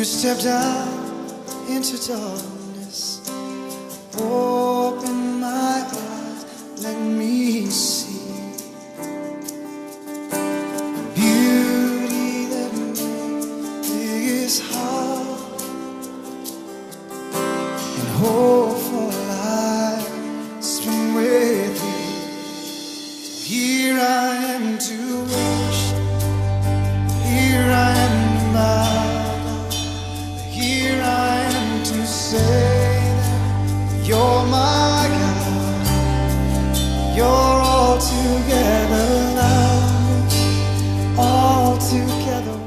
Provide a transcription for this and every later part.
stepped out into darkness, open my eyes, let me see beauty that made this heart and hope for life spring with thee. So here I am to worship, here I am to bow, here I am to say that you're my God, you're altogether lovely, altogether.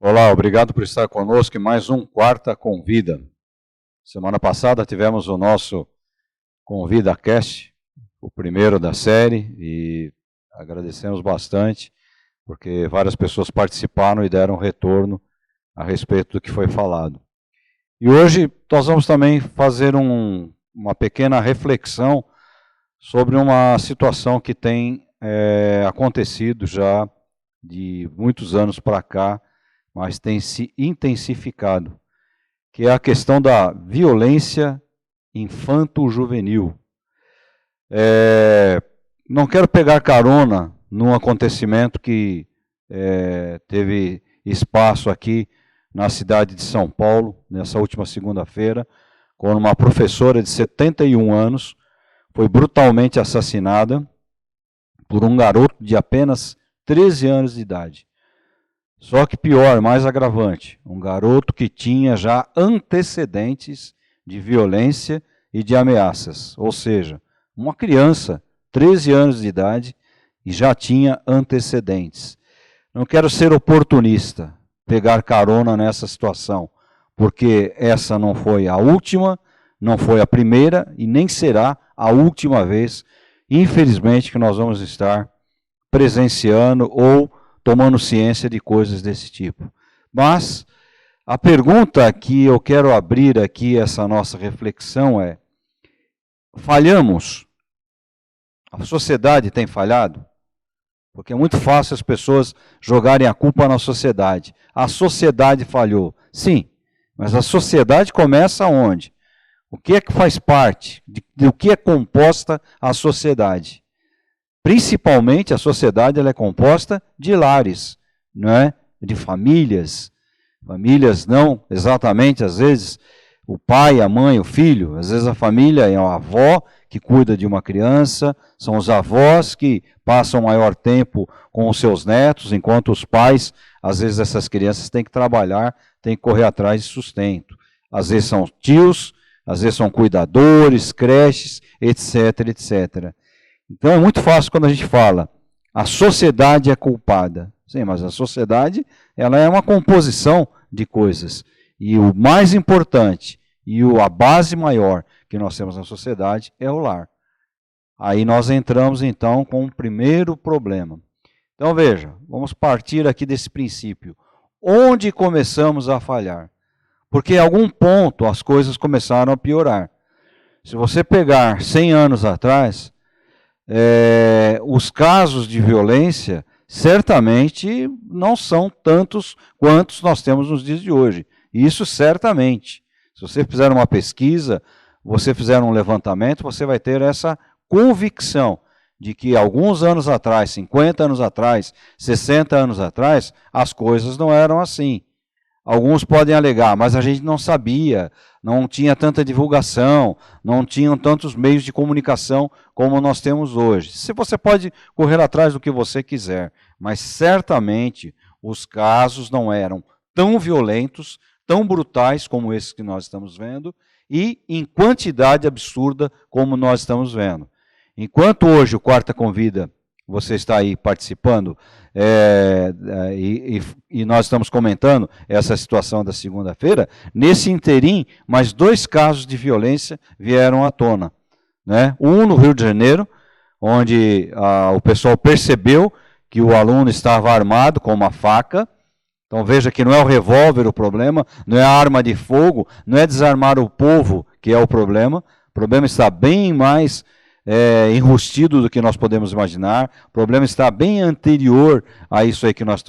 Olá, obrigado por estar conosco em mais um Quarta Convida. Semana passada tivemos o nosso Convida Cast, o primeiro da série, e agradecemos bastante, porque várias pessoas participaram e deram retorno a respeito do que foi falado. E hoje nós vamos também fazer uma pequena reflexão sobre uma situação que tem acontecido já de muitos anos para cá, mas tem se intensificado, que é a questão da violência infanto-juvenil. Não quero pegar carona num acontecimento que teve espaço aqui na cidade de São Paulo, nessa última segunda-feira, quando uma professora de 71 anos foi brutalmente assassinada por um garoto de apenas 13 anos de idade. Só que pior, mais agravante, um garoto que tinha já antecedentes de violência e de ameaças, ou seja, uma criança, 13 anos de idade, e já tinha antecedentes. Não quero ser oportunista, pegar carona nessa situação, porque essa não foi a última, não foi a primeira e nem será a última vez, infelizmente, que nós vamos estar presenciando ou tomando ciência de coisas desse tipo. Mas a pergunta que eu quero abrir aqui, essa nossa reflexão é: falhamos? A sociedade tem falhado? Porque é muito fácil as pessoas jogarem a culpa na sociedade. A sociedade falhou. Sim, mas a sociedade começa onde? O que é que faz parte? Do que é composta a sociedade? Principalmente a sociedade ela é composta de lares, não é? De famílias. Famílias não exatamente, às vezes, o pai, a mãe, o filho. Às vezes a família é a avó que cuida de uma criança, são os avós que passam maior tempo com os seus netos, enquanto os pais, às vezes essas crianças têm que trabalhar, têm que correr atrás de sustento. Às vezes são tios, às vezes são cuidadores, creches, etc, etc. Então é muito fácil quando a gente fala, a sociedade é culpada. Sim, mas a sociedade ela é uma composição de coisas. E o mais importante, e a base maior que nós temos na sociedade é o lar. Aí nós entramos então com o primeiro problema. Então veja, vamos partir aqui desse princípio. Onde começamos a falhar? Porque em algum ponto as coisas começaram a piorar. Se você pegar 100 anos atrás, os casos de violência certamente não são tantos quantos nós temos nos dias de hoje. Isso certamente. Se você fizer uma pesquisa, você fizer um levantamento, você vai ter essa convicção de que alguns anos atrás, 50 anos atrás, 60 anos atrás, as coisas não eram assim. Alguns podem alegar, mas a gente não sabia, não tinha tanta divulgação, não tinham tantos meios de comunicação como nós temos hoje. Se você pode correr atrás do que você quiser, mas certamente os casos não eram tão violentos, tão brutais como esses que nós estamos vendo, e em quantidade absurda como nós estamos vendo. Enquanto hoje o Quarta Convida, você está aí participando, e nós estamos comentando essa situação da segunda-feira, nesse interim, mais 2 casos de violência vieram à tona. Né? Um no Rio de Janeiro, onde o pessoal percebeu que o aluno estava armado com uma faca. Então veja que não é o revólver o problema, não é a arma de fogo, não é desarmar o povo que é o problema está bem mais enrustido do que nós podemos imaginar. O problema está bem anterior a isso aí que nós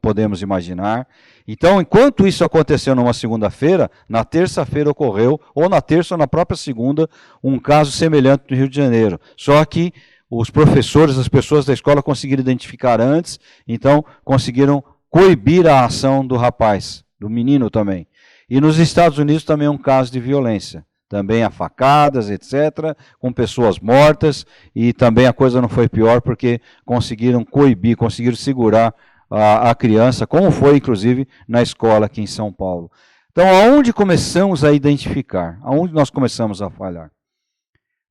podemos imaginar. Então, enquanto isso aconteceu numa segunda-feira, na terça-feira ocorreu, ou na terça ou na própria segunda, um caso semelhante no Rio de Janeiro. Só que os professores, as pessoas da escola conseguiram identificar antes, então conseguiram coibir a ação do rapaz, do menino também. E nos Estados Unidos também é um caso de violência. Também há facadas, etc., com pessoas mortas, e também a coisa não foi pior porque conseguiram coibir, conseguiram segurar a criança, como foi, inclusive, na escola aqui em São Paulo. Então, aonde começamos a identificar? Aonde nós começamos a falhar?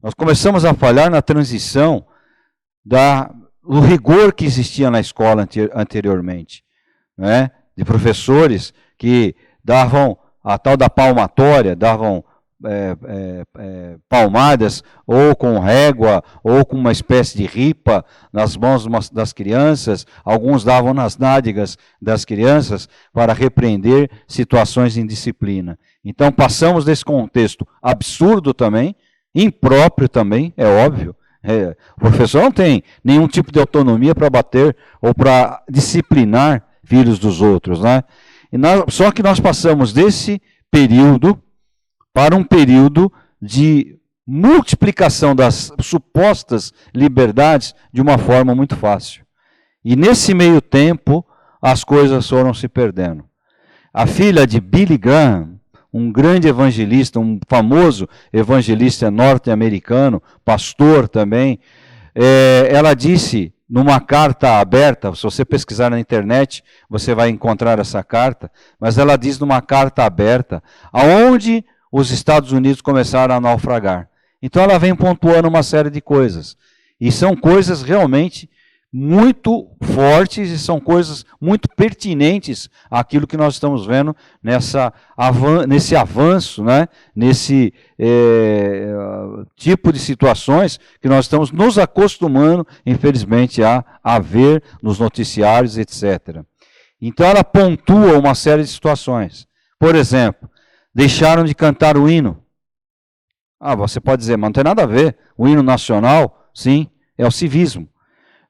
Nós começamos a falhar na transição do rigor que existia na escola anteriormente, né? De professores que davam a tal da palmatória, davam palmadas, ou com régua, ou com uma espécie de ripa nas mãos das crianças. Alguns davam nas nádegas das crianças para repreender situações de indisciplina. Então passamos desse contexto absurdo também, impróprio também, é óbvio. O professor não tem nenhum tipo de autonomia para bater ou para disciplinar filhos dos outros, né? Só que nós passamos desse período para um período de multiplicação das supostas liberdades de uma forma muito fácil. E nesse meio tempo, as coisas foram se perdendo. A filha de Billy Graham, um grande evangelista, um famoso evangelista norte-americano, pastor também, ela disse numa carta aberta, se você pesquisar na internet, você vai encontrar essa carta, mas ela diz numa carta aberta, aonde os Estados Unidos começaram a naufragar. Então ela vem pontuando uma série de coisas. E são coisas realmente muito fortes e são coisas muito pertinentes àquilo que nós estamos vendo nesse avanço, né? Nesse tipo de situações que nós estamos nos acostumando, infelizmente, a ver nos noticiários, etc. Então ela pontua uma série de situações. Por exemplo, deixaram de cantar o hino. Você pode dizer, mas não tem nada a ver. O hino nacional, sim, é o civismo.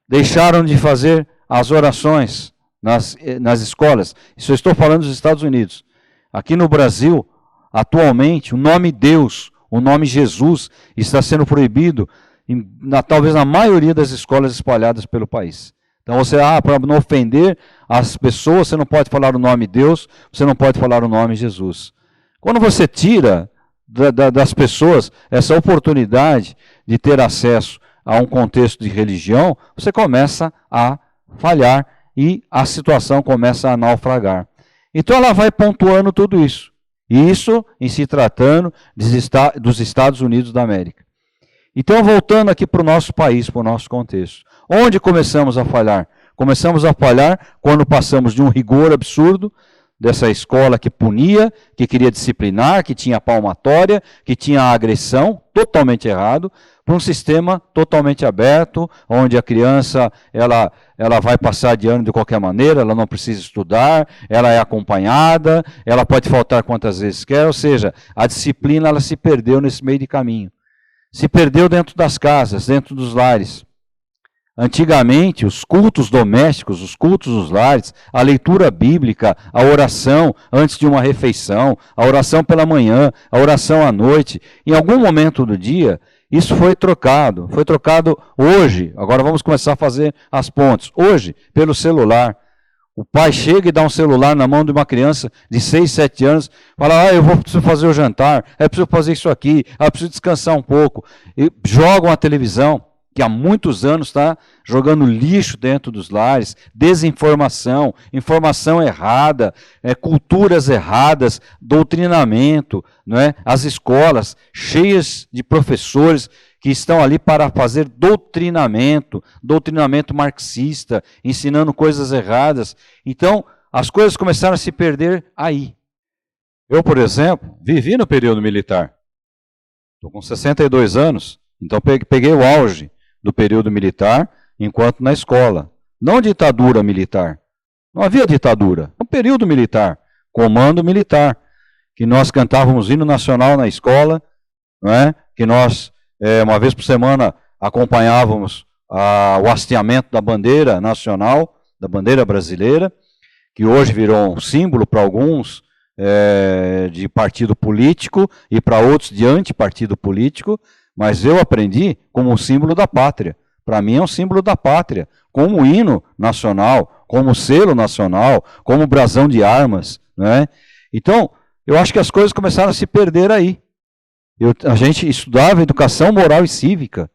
Deixaram de fazer as orações nas escolas. Isso eu estou falando dos Estados Unidos. Aqui no Brasil, atualmente, o nome Deus, o nome Jesus, está sendo proibido, talvez na maioria das escolas espalhadas pelo país. Então para não ofender as pessoas, você não pode falar o nome Deus, você não pode falar o nome Jesus. Quando você tira das pessoas essa oportunidade de ter acesso a um contexto de religião, você começa a falhar e a situação começa a naufragar. Então ela vai pontuando tudo isso. E isso em se tratando dos Estados Unidos da América. Então, voltando aqui para o nosso país, para o nosso contexto. Onde começamos a falhar? Começamos a falhar quando passamos de um rigor absurdo, dessa escola que punia, que queria disciplinar, que tinha palmatória, que tinha agressão, totalmente errado, para um sistema totalmente aberto, onde a criança ela vai passar de ano de qualquer maneira, ela não precisa estudar, ela é acompanhada, ela pode faltar quantas vezes quer, ou seja, a disciplina ela se perdeu nesse meio de caminho. Se perdeu dentro das casas, dentro dos lares. Antigamente, os cultos domésticos, os cultos nos lares, a leitura bíblica, a oração antes de uma refeição, a oração pela manhã, a oração à noite, em algum momento do dia, isso foi trocado. Foi trocado hoje, agora vamos começar a fazer as pontes. Hoje, pelo celular. O pai chega e dá um celular na mão de uma criança de 6, 7 anos, fala, preciso fazer o jantar, preciso fazer isso aqui, preciso descansar um pouco. E jogam a televisão, que há muitos anos está jogando lixo dentro dos lares, desinformação, informação errada, culturas erradas, doutrinamento, não é? As escolas cheias de professores que estão ali para fazer doutrinamento marxista, ensinando coisas erradas. Então, as coisas começaram a se perder aí. Eu, por exemplo, vivi no período militar. Estou com 62 anos, então peguei o auge do período militar, enquanto na escola. Não ditadura militar. Não havia ditadura. Um período militar. Comando militar. Que nós cantávamos hino nacional na escola, não é? Que nós Uma vez por semana acompanhávamos o hasteamento da bandeira nacional, da bandeira brasileira, que hoje virou um símbolo para alguns de partido político e para outros de antipartido político, mas eu aprendi como um símbolo da pátria. Para mim é um símbolo da pátria, como hino nacional, como selo nacional, como brasão de armas, né? Então, eu acho que as coisas começaram a se perder aí. A gente estudava educação moral e cívica.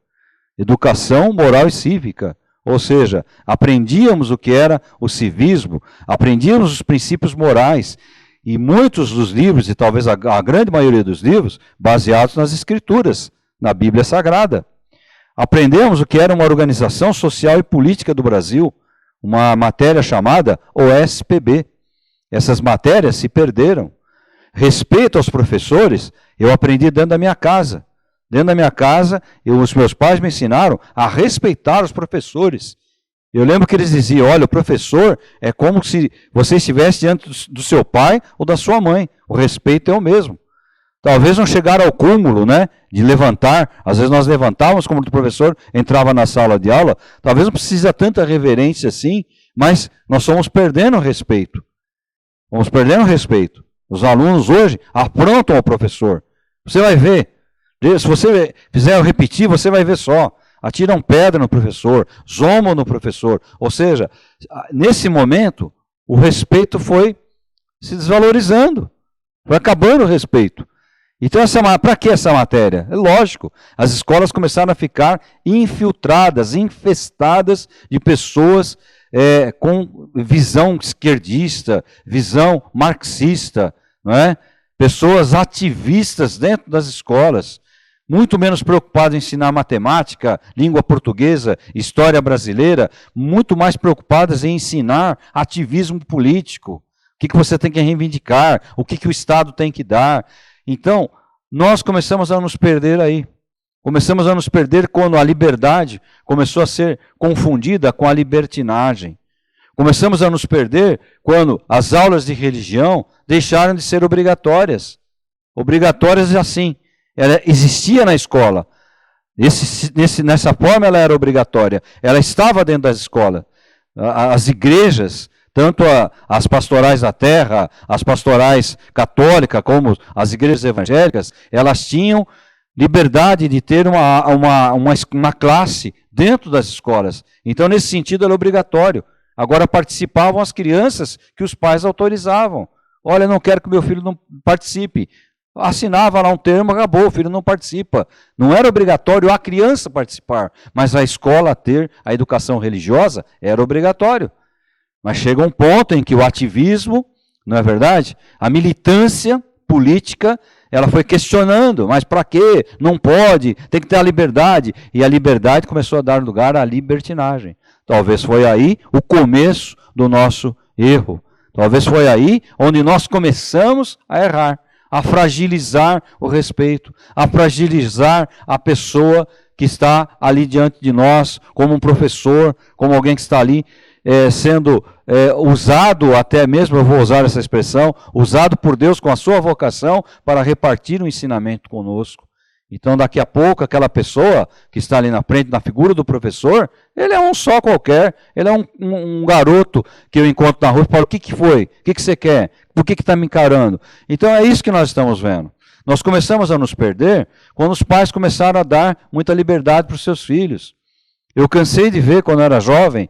Educação moral e cívica. Ou seja, aprendíamos o que era o civismo, aprendíamos os princípios morais. E muitos dos livros, e talvez a grande maioria dos livros, baseados nas Escrituras, na Bíblia Sagrada. Aprendemos o que era uma organização social e política do Brasil, uma matéria chamada OSPB. Essas matérias se perderam. Respeito aos professores, eu aprendi dentro da minha casa. Dentro da minha casa, os meus pais me ensinaram a respeitar os professores. Eu lembro que eles diziam, olha, o professor é como se você estivesse diante do seu pai ou da sua mãe. O respeito é o mesmo. Talvez não chegaram ao cúmulo, né, de levantar. Às vezes nós levantávamos como o professor entrava na sala de aula. Talvez não precise tanta reverência assim, mas nós fomos perdendo o respeito. Vamos perdendo o respeito. Os alunos hoje afrontam o professor. Você vai ver. Se você fizer eu repetir, você vai ver só. Atiram pedra no professor, zombam no professor. Ou seja, nesse momento, o respeito foi se desvalorizando. Foi acabando o respeito. Então, para que essa matéria? É lógico, as escolas começaram a ficar infiltradas, infestadas de pessoas com visão esquerdista, visão marxista, não é? Pessoas ativistas dentro das escolas, muito menos preocupadas em ensinar matemática, língua portuguesa, história brasileira, muito mais preocupadas em ensinar ativismo político. O que você tem que reivindicar, o que o Estado tem que dar. Então, nós começamos a nos perder aí. Começamos a nos perder quando a liberdade começou a ser confundida com a libertinagem. Começamos a nos perder quando as aulas de religião deixaram de ser obrigatórias. Obrigatórias assim. Ela existia na escola. Nessa forma ela era obrigatória. Ela estava dentro das escolas. As igrejas, tanto as pastorais da terra, as pastorais católicas, como as igrejas evangélicas, elas tinham liberdade de ter uma classe dentro das escolas. Então, nesse sentido, era obrigatório. Agora participavam as crianças que os pais autorizavam. Olha, não quero que meu filho não participe. Assinava lá um termo, acabou, o filho não participa. Não era obrigatório a criança participar, mas a escola ter a educação religiosa era obrigatório. Mas chega um ponto em que o ativismo, não é verdade? A militância política, ela foi questionando, mas para quê? Não pode, tem que ter a liberdade. E a liberdade começou a dar lugar à libertinagem. Talvez foi aí o começo do nosso erro. Talvez foi aí onde nós começamos a errar, a fragilizar o respeito, a fragilizar a pessoa que está ali diante de nós, como um professor, como alguém que está ali sendo usado, até mesmo, eu vou usar essa expressão, usado por Deus com a sua vocação para repartir o ensinamento conosco. Então, daqui a pouco, aquela pessoa que está ali na frente, na figura do professor, ele é um só qualquer, ele é um garoto que eu encontro na rua e falo, o que foi? O que você quer? Por que está me encarando? Então, é isso que nós estamos vendo. Nós começamos a nos perder quando os pais começaram a dar muita liberdade para os seus filhos. Eu cansei de ver, quando eu era jovem,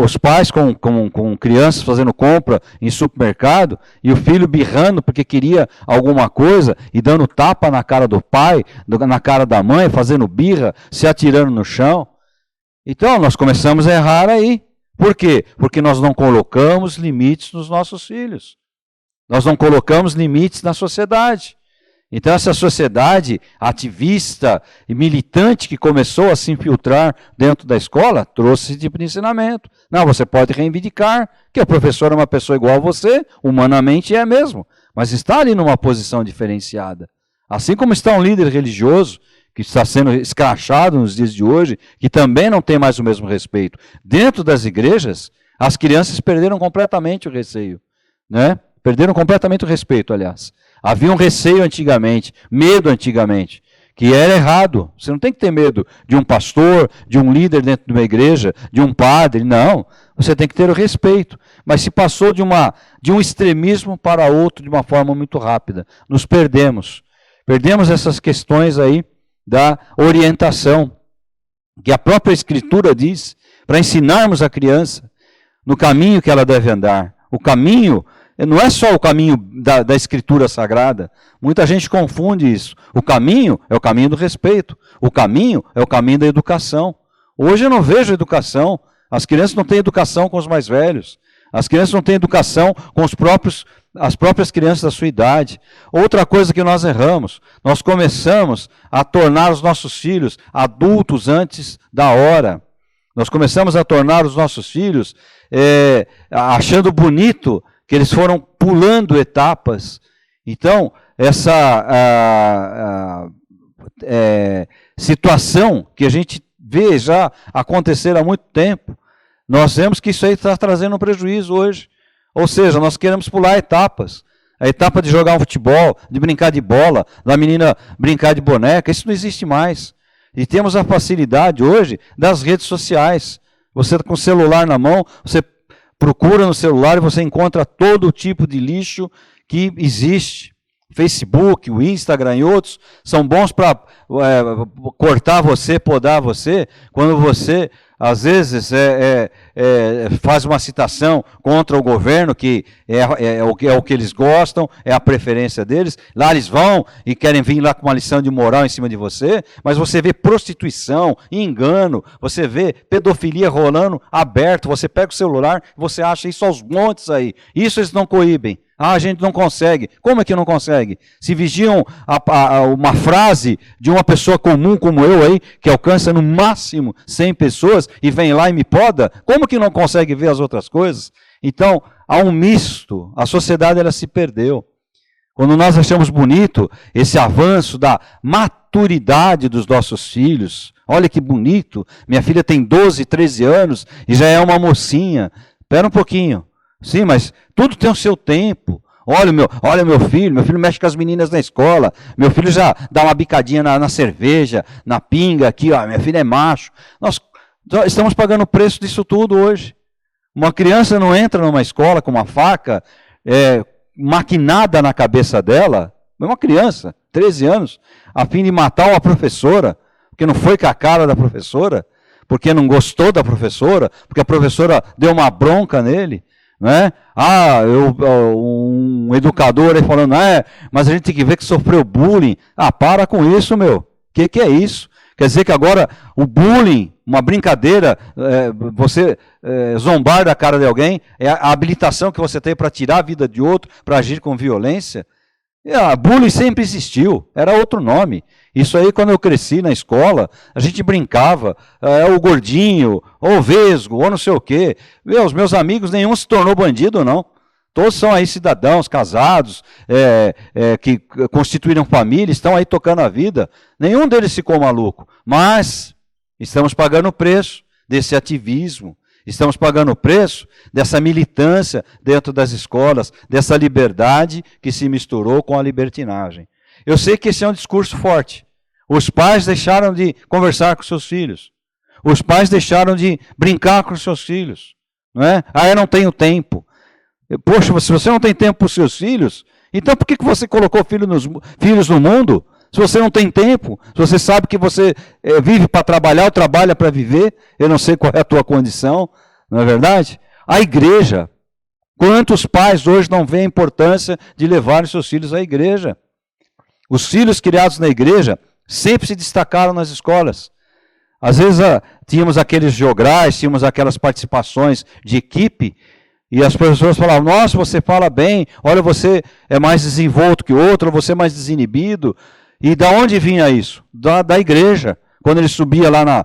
os pais com crianças fazendo compra em supermercado e o filho birrando porque queria alguma coisa e dando tapa na cara do pai, na cara da mãe, fazendo birra, se atirando no chão. Então, nós começamos a errar aí. Por quê? Porque nós não colocamos limites nos nossos filhos. Nós não colocamos limites na sociedade. Então, essa sociedade ativista e militante que começou a se infiltrar dentro da escola, trouxe esse tipo de ensinamento. Não, você pode reivindicar que o professor é uma pessoa igual a você, humanamente é mesmo, mas está ali numa posição diferenciada. Assim como está um líder religioso, que está sendo escrachado nos dias de hoje, que também não tem mais o mesmo respeito. Dentro das igrejas, as crianças perderam completamente o receio, né? Perderam completamente o respeito, aliás. Havia um receio antigamente, medo antigamente, que era errado. Você não tem que ter medo de um pastor, de um líder dentro de uma igreja, de um padre, não. Você tem que ter o respeito. Mas se passou de um extremismo para outro de uma forma muito rápida. Nos perdemos. Perdemos essas questões aí da orientação, que a própria Escritura diz, para ensinarmos a criança no caminho que ela deve andar. O caminho não é só o caminho da Escritura Sagrada. Muita gente confunde isso. O caminho é o caminho do respeito. O caminho é o caminho da educação. Hoje eu não vejo educação. As crianças não têm educação com os mais velhos. As crianças não têm educação com as próprias crianças da sua idade. Outra coisa que nós erramos, nós começamos a tornar os nossos filhos adultos antes da hora. Nós começamos a tornar os nossos filhos achando bonito que eles foram pulando etapas. Então, essa situação que a gente vê já acontecer há muito tempo, nós vemos que isso aí está trazendo um prejuízo hoje. Ou seja, nós queremos pular etapas. A etapa de jogar um futebol, de brincar de bola, da menina brincar de boneca, isso não existe mais. E temos a facilidade hoje das redes sociais. Você com o celular na mão, você procura no celular e você encontra todo tipo de lixo que existe. Facebook, o Instagram e outros são bons para cortar você, podar você, quando você, às vezes, faz uma citação contra o governo, que é o que eles gostam, é a preferência deles. Lá eles vão e querem vir lá com uma lição de moral em cima de você, mas você vê prostituição, engano, você vê pedofilia rolando aberto, você pega o celular, você acha isso aos montes aí. Isso eles não coíbem. Ah, a gente não consegue. Como é que não consegue? Se vigiam uma frase de uma pessoa comum como eu aí, que alcança no máximo 100 pessoas, e vem lá e me poda, como que não consegue ver as outras coisas? Então, há um misto. A sociedade ela se perdeu. Quando nós achamos bonito esse avanço da maturidade dos nossos filhos, olha que bonito, minha filha tem 12, 13 anos e já é uma mocinha. Espera um pouquinho. Sim, mas tudo tem o seu tempo. Olha meu filho mexe com as meninas na escola, meu filho já dá uma bicadinha na cerveja, na pinga aqui, ó, minha filha é macho. Nós estamos pagando o preço disso tudo hoje. Uma criança não entra numa escola com uma faca maquinada na cabeça dela, uma criança, 13 anos, a fim de matar uma professora, porque não foi com a cara da professora, porque não gostou da professora, porque a professora deu uma bronca nele. Né? Um educador aí falando, mas a gente tem que ver que sofreu bullying. Para com isso, meu. Que é isso? Quer dizer que agora o bullying, uma brincadeira, você zombar da cara de alguém, é a habilitação que você tem para tirar a vida de outro, para agir com violência? Bullying sempre existiu, era outro nome. Isso aí, quando eu cresci na escola, a gente brincava, o gordinho, ou o vesgo, ou não sei o quê. Os meus amigos, nenhum se tornou bandido, não. Todos são aí cidadãos, casados, que constituíram família, estão aí tocando a vida. Nenhum deles ficou maluco. Mas estamos pagando o preço desse ativismo. Estamos pagando o preço dessa militância dentro das escolas, dessa liberdade que se misturou com a libertinagem. Eu sei que esse é um discurso forte. Os pais deixaram de conversar com seus filhos. Os pais deixaram de brincar com seus filhos. Não é? Eu não tenho tempo. Poxa, se você não tem tempo para os seus filhos, então por que você colocou filhos no mundo? Se você não tem tempo, se você sabe que você vive para trabalhar ou trabalha para viver, eu não sei qual é a tua condição, não é verdade? A igreja. Quantos pais hoje não veem a importância de levar seus filhos à igreja? Os filhos criados na igreja sempre se destacaram nas escolas. Às vezes tínhamos aqueles jograis, tínhamos aquelas participações de equipe, e as professoras falavam, nossa, você fala bem, olha, você é mais desenvolto que o outro, você é mais desinibido. E da onde vinha isso? Da igreja. Quando ele subia lá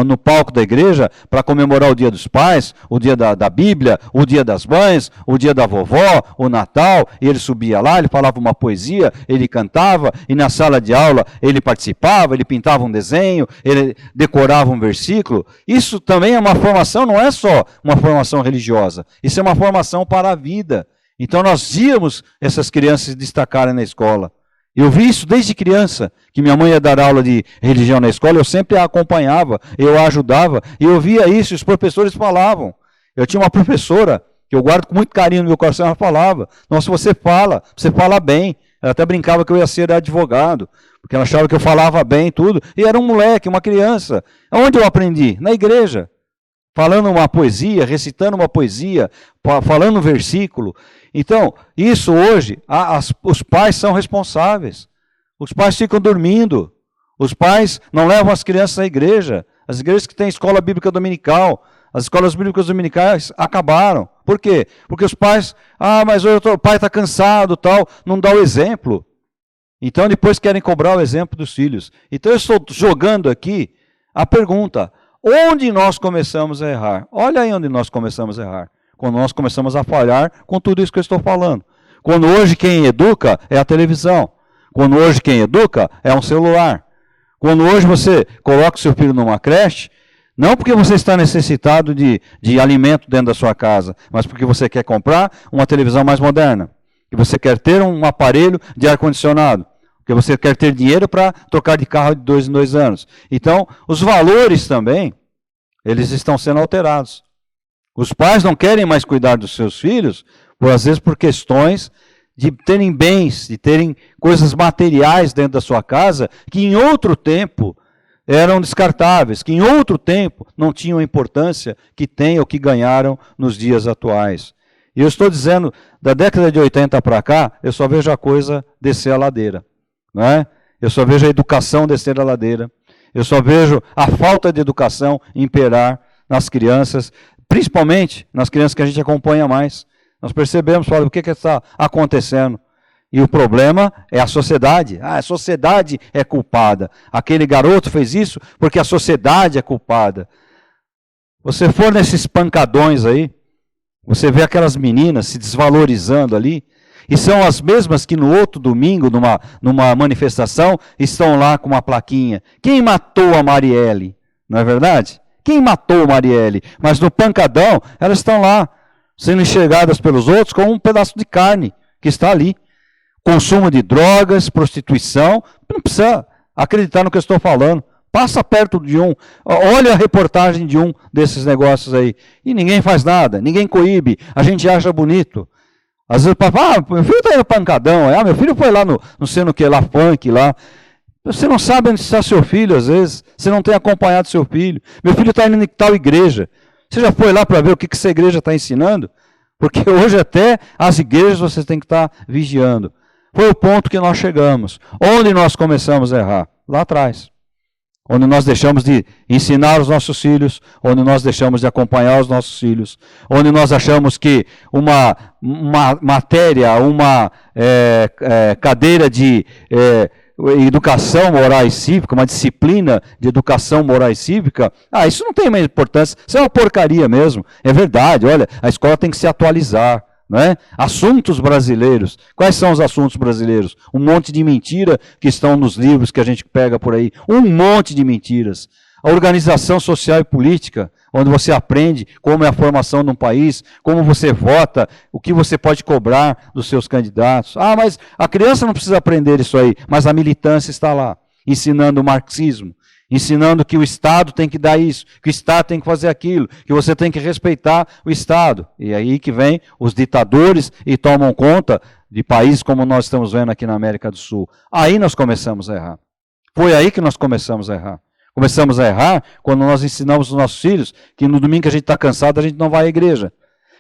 no palco da igreja para comemorar o dia dos pais, o dia da Bíblia, o dia das mães, o dia da vovó, o Natal, e ele subia lá, ele falava uma poesia, ele cantava, e na sala de aula ele participava, ele pintava um desenho, ele decorava um versículo. Isso também é uma formação, não é só uma formação religiosa, isso é uma formação para a vida. Então nós víamos essas crianças se destacarem na escola. Eu vi isso desde criança, que minha mãe ia dar aula de religião na escola, eu sempre a acompanhava, eu a ajudava, e eu via isso, e os professores falavam. Eu tinha uma professora, que eu guardo com muito carinho no meu coração, ela falava, nossa, você fala bem. Ela até brincava que eu ia ser advogado, porque ela achava que eu falava bem tudo, e era um moleque, uma criança. Onde eu aprendi? Na igreja. Falando uma poesia, recitando uma poesia, falando um versículo. Então, isso hoje, os pais são responsáveis. Os pais ficam dormindo. Os pais não levam as crianças à igreja. As igrejas que têm escola bíblica dominical, as escolas bíblicas dominicais acabaram. Por quê? Porque os pais, mas o pai está cansado, tal, não dá o exemplo. Então, depois querem cobrar o exemplo dos filhos. Então, eu estou jogando aqui a pergunta: onde nós começamos a errar? Olha aí onde nós começamos a errar. Quando nós começamos a falhar com tudo isso que eu estou falando. Quando hoje quem educa é a televisão. Quando hoje quem educa é um celular. Quando hoje você coloca o seu filho numa creche, não porque você está necessitado de alimento dentro da sua casa, mas porque você quer comprar uma televisão mais moderna. Que você quer ter um aparelho de ar-condicionado. Porque você quer ter dinheiro para trocar de carro de 2 em 2 anos. Então, os valores também, eles estão sendo alterados. Os pais não querem mais cuidar dos seus filhos, às vezes por questões de terem bens, de terem coisas materiais dentro da sua casa, que em outro tempo eram descartáveis, que em outro tempo não tinham a importância que têm ou que ganharam nos dias atuais. E eu estou dizendo, da década de 80 para cá, eu só vejo a coisa descer a ladeira. Não é? Eu só vejo a educação descer a ladeira. Eu só vejo a falta de educação imperar nas crianças, principalmente nas crianças que a gente acompanha mais. Nós percebemos, o que está acontecendo? E o problema é a sociedade. A sociedade é culpada. Aquele garoto fez isso porque a sociedade é culpada. Você for nesses pancadões aí, você vê aquelas meninas se desvalorizando ali, e são as mesmas que no outro domingo, numa manifestação, estão lá com uma plaquinha. Quem matou a Marielle? Não é verdade? Quem matou a Marielle? Mas no pancadão, elas estão lá, sendo enxergadas pelos outros como um pedaço de carne que está ali. Consumo de drogas, prostituição, não precisa acreditar no que eu estou falando. Passa perto de um, olha a reportagem de um desses negócios aí. E ninguém faz nada, ninguém coíbe, a gente acha bonito. Às vezes o pai fala, meu filho está aí no pancadão, meu filho foi lá no não sei no que, lá funk, lá. Você não sabe onde está seu filho, às vezes, você não tem acompanhado seu filho. Meu filho está indo em tal igreja. Você já foi lá para ver o que essa igreja está ensinando? Porque hoje até as igrejas você tem que estar vigiando. Foi o ponto que nós chegamos. Onde nós começamos a errar? Lá atrás. Onde nós deixamos de ensinar os nossos filhos, onde nós deixamos de acompanhar os nossos filhos, onde nós achamos que uma matéria, uma cadeira de educação moral e cívica, uma disciplina de educação moral e cívica, isso não tem mais importância, isso é uma porcaria mesmo. É verdade, olha, a escola tem que se atualizar. Não é? Assuntos brasileiros. Quais são os assuntos brasileiros? Um monte de mentira que estão nos livros que a gente pega por aí. Um monte de mentiras. A organização social e política, onde você aprende como é a formação de um país, como você vota, o que você pode cobrar dos seus candidatos. Mas a criança não precisa aprender isso aí, mas a militância está lá, ensinando o marxismo, ensinando que o Estado tem que dar isso, que o Estado tem que fazer aquilo, que você tem que respeitar o Estado. E aí que vem os ditadores e tomam conta de países como nós estamos vendo aqui na América do Sul. Aí nós começamos a errar. Foi aí que nós começamos a errar. Começamos a errar quando nós ensinamos os nossos filhos que no domingo que a gente está cansado, a gente não vai à igreja.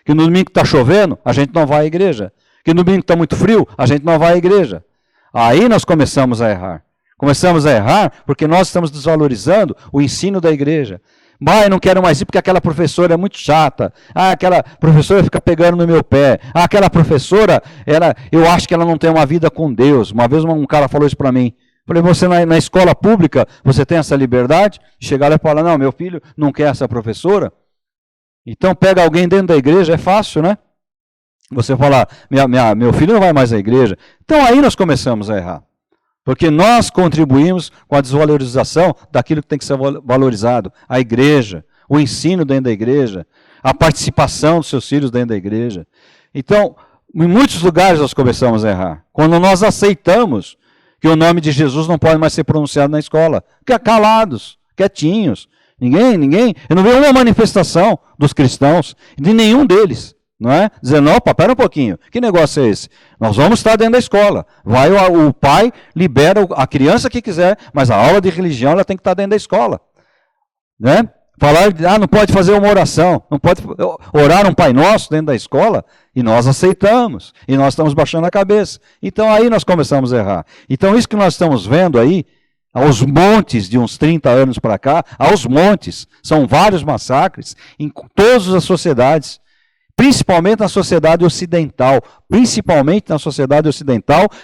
Que no domingo que está chovendo, a gente não vai à igreja. Que no domingo que está muito frio, a gente não vai à igreja. Aí nós começamos a errar. Começamos a errar porque nós estamos desvalorizando o ensino da igreja. Eu não quero mais ir porque aquela professora é muito chata. Aquela professora fica pegando no meu pé. Aquela professora, eu acho que ela não tem uma vida com Deus. Uma vez um cara falou isso para mim. Falei, você na escola pública, você tem essa liberdade? Chegar lá e falar, não, meu filho não quer essa professora. Então pega alguém dentro da igreja, é fácil, né? Você falar, meu filho não vai mais à igreja. Então aí nós começamos a errar. Porque nós contribuímos com a desvalorização daquilo que tem que ser valorizado. A igreja, o ensino dentro da igreja, a participação dos seus filhos dentro da igreja. Então, em muitos lugares nós começamos a errar. Quando nós aceitamos que o nome de Jesus não pode mais ser pronunciado na escola. Calados, quietinhos. Ninguém, eu não vi uma manifestação dos cristãos, de nenhum deles, não é? Dizendo, opa, pera um pouquinho, que negócio é esse? Nós vamos estar dentro da escola. Vai o pai, libera a criança que quiser, mas a aula de religião ela tem que estar dentro da escola. Né? Falar, não pode fazer uma oração, não pode orar um Pai Nosso dentro da escola, e nós aceitamos, e nós estamos baixando a cabeça. Então aí nós começamos a errar. Então isso que nós estamos vendo aí, aos montes de uns 30 anos para cá, aos montes, são vários massacres em todas as sociedades, principalmente na sociedade ocidental,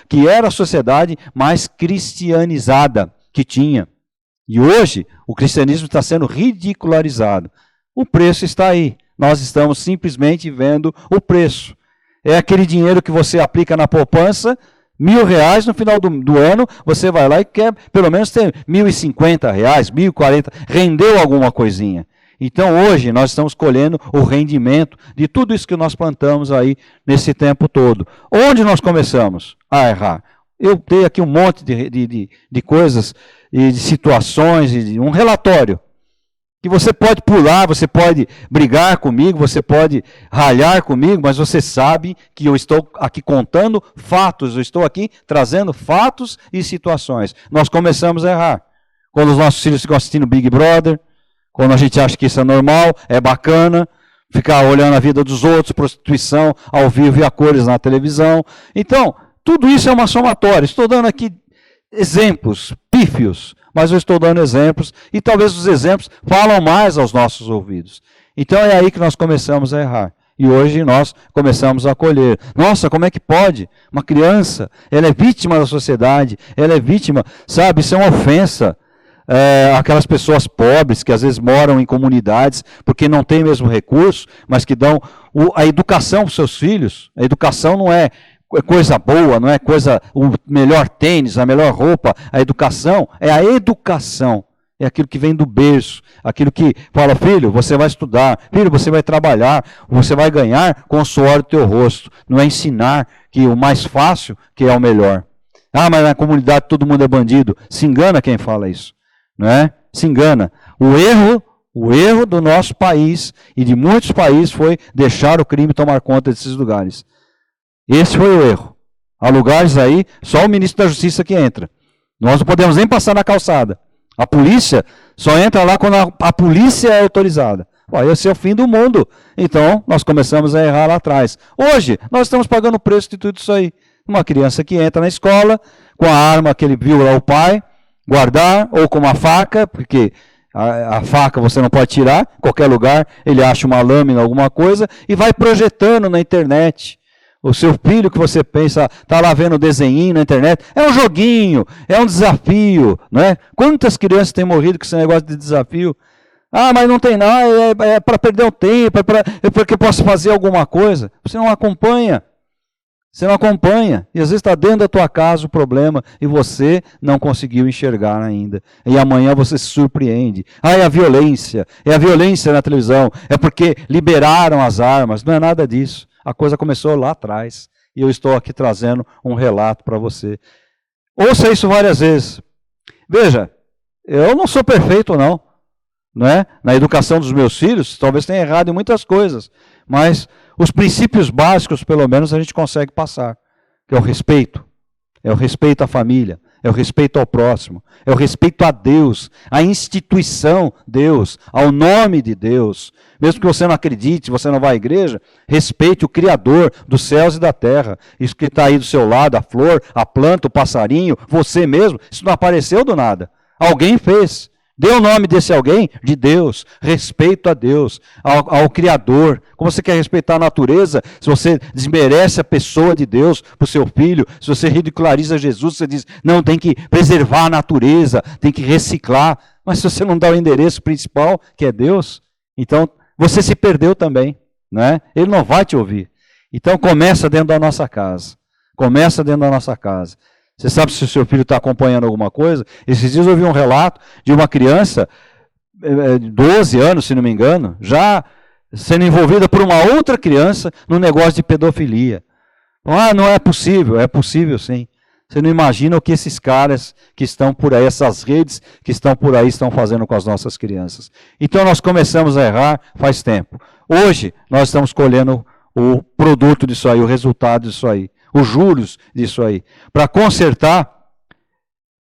que era a sociedade mais cristianizada que tinha. E hoje, o cristianismo está sendo ridicularizado. O preço está aí. Nós estamos simplesmente vendo o preço. É aquele dinheiro que você aplica na poupança, R$1.000 no final do ano, você vai lá e quer pelo menos ter R$1.050, R$1.040, rendeu alguma coisinha. Então hoje nós estamos colhendo o rendimento de tudo isso que nós plantamos aí nesse tempo todo. Onde nós começamos a errar? Eu dei aqui um monte de coisas, e de situações, e de um relatório, que você pode pular, você pode brigar comigo, você pode ralhar comigo, mas você sabe que eu estou aqui contando fatos, eu estou aqui trazendo fatos e situações. Nós começamos a errar. Quando os nossos filhos ficam assistindo Big Brother, quando a gente acha que isso é normal, é bacana, ficar olhando a vida dos outros, prostituição ao vivo e a cores na televisão. Então, tudo isso é uma somatória. Estou dando aqui exemplos pífios, mas eu estou dando exemplos, e talvez os exemplos falam mais aos nossos ouvidos. Então é aí que nós começamos a errar. E hoje nós começamos a colher. Nossa, como é que pode? Uma criança, ela é vítima da sociedade, ela é vítima, sabe, isso é uma ofensa. Aquelas pessoas pobres que às vezes moram em comunidades porque não têm mesmo recurso, mas que dão a educação para os seus filhos. A educação não é coisa boa, não é coisa, o melhor tênis, a melhor roupa. A educação é a educação, é aquilo que vem do berço, aquilo que fala, filho, você vai estudar, filho, você vai trabalhar, você vai ganhar com o suor do teu rosto. Não é ensinar que o mais fácil que é o melhor. Ah, mas na comunidade todo mundo é bandido. Se engana quem fala isso, não é? Se engana. O erro do nosso país e de muitos países foi deixar o crime tomar conta desses lugares. Esse foi o erro. Há lugares aí, só o ministro da Justiça que entra. Nós não podemos nem passar na calçada. A polícia só entra lá quando a polícia é autorizada. Esse é o fim do mundo. Então, nós começamos a errar lá atrás. Hoje, nós estamos pagando o preço de tudo isso aí. Uma criança que entra na escola, com a arma que ele viu lá o pai, guardar, ou com uma faca, porque a faca você não pode tirar, em qualquer lugar, ele acha uma lâmina, alguma coisa, e vai projetando na internet. O seu filho que você pensa, está lá vendo desenho na internet, é um joguinho, é um desafio, não é? Quantas crianças têm morrido com esse negócio de desafio? Ah, mas não tem nada, é para perder o tempo, é porque posso fazer alguma coisa. Você não acompanha. Você não acompanha. E às vezes está dentro da tua casa o problema e você não conseguiu enxergar ainda. E amanhã você se surpreende. É a violência na televisão, é porque liberaram as armas. Não é nada disso. A coisa começou lá atrás. E eu estou aqui trazendo um relato para você. Ouça isso várias vezes. Veja, eu não sou perfeito não. Não é? Na educação dos meus filhos, talvez tenha errado em muitas coisas. Mas os princípios básicos, pelo menos, a gente consegue passar. Que é o respeito. É o respeito à família. É o respeito ao próximo. É o respeito a Deus. À instituição Deus. Ao nome de Deus. Mesmo que você não acredite, você não vá à igreja, respeite o Criador dos céus e da terra. Isso que está aí do seu lado, a flor, a planta, o passarinho, você mesmo, isso não apareceu do nada. Alguém fez. Dê o nome desse alguém de Deus, respeito a Deus, ao Criador. Como você quer respeitar a natureza, se você desmerece a pessoa de Deus para o seu filho, se você ridiculariza Jesus, você diz, não, tem que preservar a natureza, tem que reciclar. Mas se você não dá o endereço principal, que é Deus, então você se perdeu também, né? Ele não vai te ouvir. Então começa dentro da nossa casa. Começa dentro da nossa casa. Você sabe se o seu filho está acompanhando alguma coisa? Esses dias eu ouvi um relato de uma criança, 12 anos, se não me engano, já sendo envolvida por uma outra criança no negócio de pedofilia. Ah, não é possível. É possível sim. Você não imagina o que esses caras que estão por aí, essas redes que estão por aí, estão fazendo com as nossas crianças. Então nós começamos a errar faz tempo. Hoje nós estamos colhendo o produto disso aí, o resultado disso aí, os juros disso aí. Para consertar,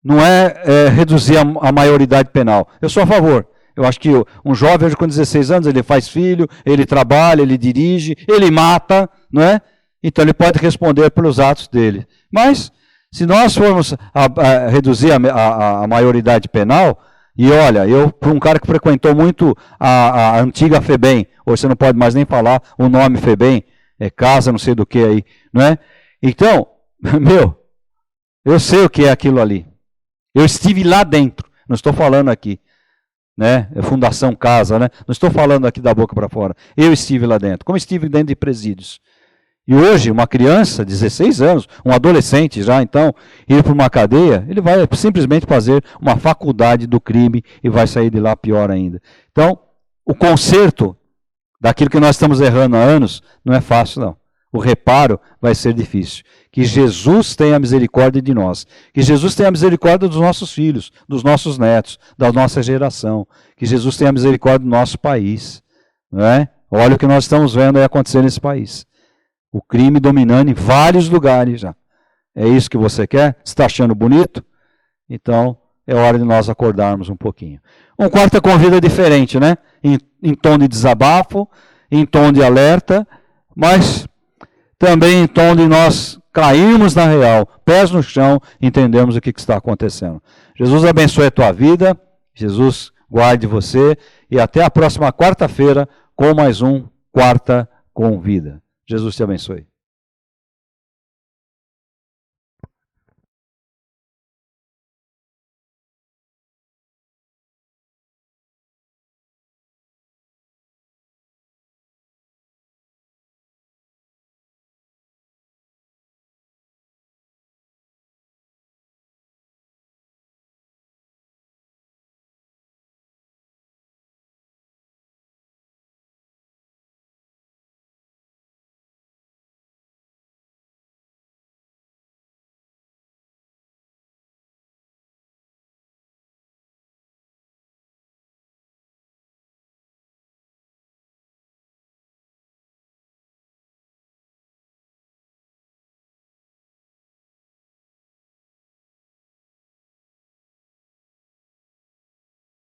não é reduzir a maioridade penal. Eu sou a favor. Eu acho que um jovem hoje com 16 anos, ele faz filho, ele trabalha, ele dirige, ele mata, não é? Então ele pode responder pelos atos dele. Mas, se nós formos reduzir a maioridade penal, e olha, para um cara que frequentou muito a antiga FEBEM, hoje você não pode mais nem falar o nome FEBEM, casa não sei do que aí, não é? Então, eu sei o que é aquilo ali. Eu estive lá dentro, não estou falando aqui. Né? Fundação Casa, né? Não estou falando aqui da boca para fora. Eu estive lá dentro, como estive dentro de presídios. E hoje, uma criança, 16 anos, um adolescente já, então, ir para uma cadeia, ele vai simplesmente fazer uma faculdade do crime e vai sair de lá pior ainda. Então, o conserto daquilo que nós estamos errando há anos não é fácil, não. O reparo vai ser difícil. Que Jesus tenha misericórdia de nós. Que Jesus tenha misericórdia dos nossos filhos, dos nossos netos, da nossa geração. Que Jesus tenha misericórdia do nosso país. Não é? Olha o que nós estamos vendo aí acontecer nesse país. O crime dominando em vários lugares já. É isso que você quer? Você está achando bonito? Então, é hora de nós acordarmos um pouquinho. Um quarta convida diferente, né? Em tom de desabafo, em tom de alerta, mas também em tom de nós cairmos na real, pés no chão, entendemos o que está acontecendo. Jesus abençoe a tua vida, Jesus guarde você, e até a próxima quarta-feira com mais um Quarta com Vida. Jesus te abençoe.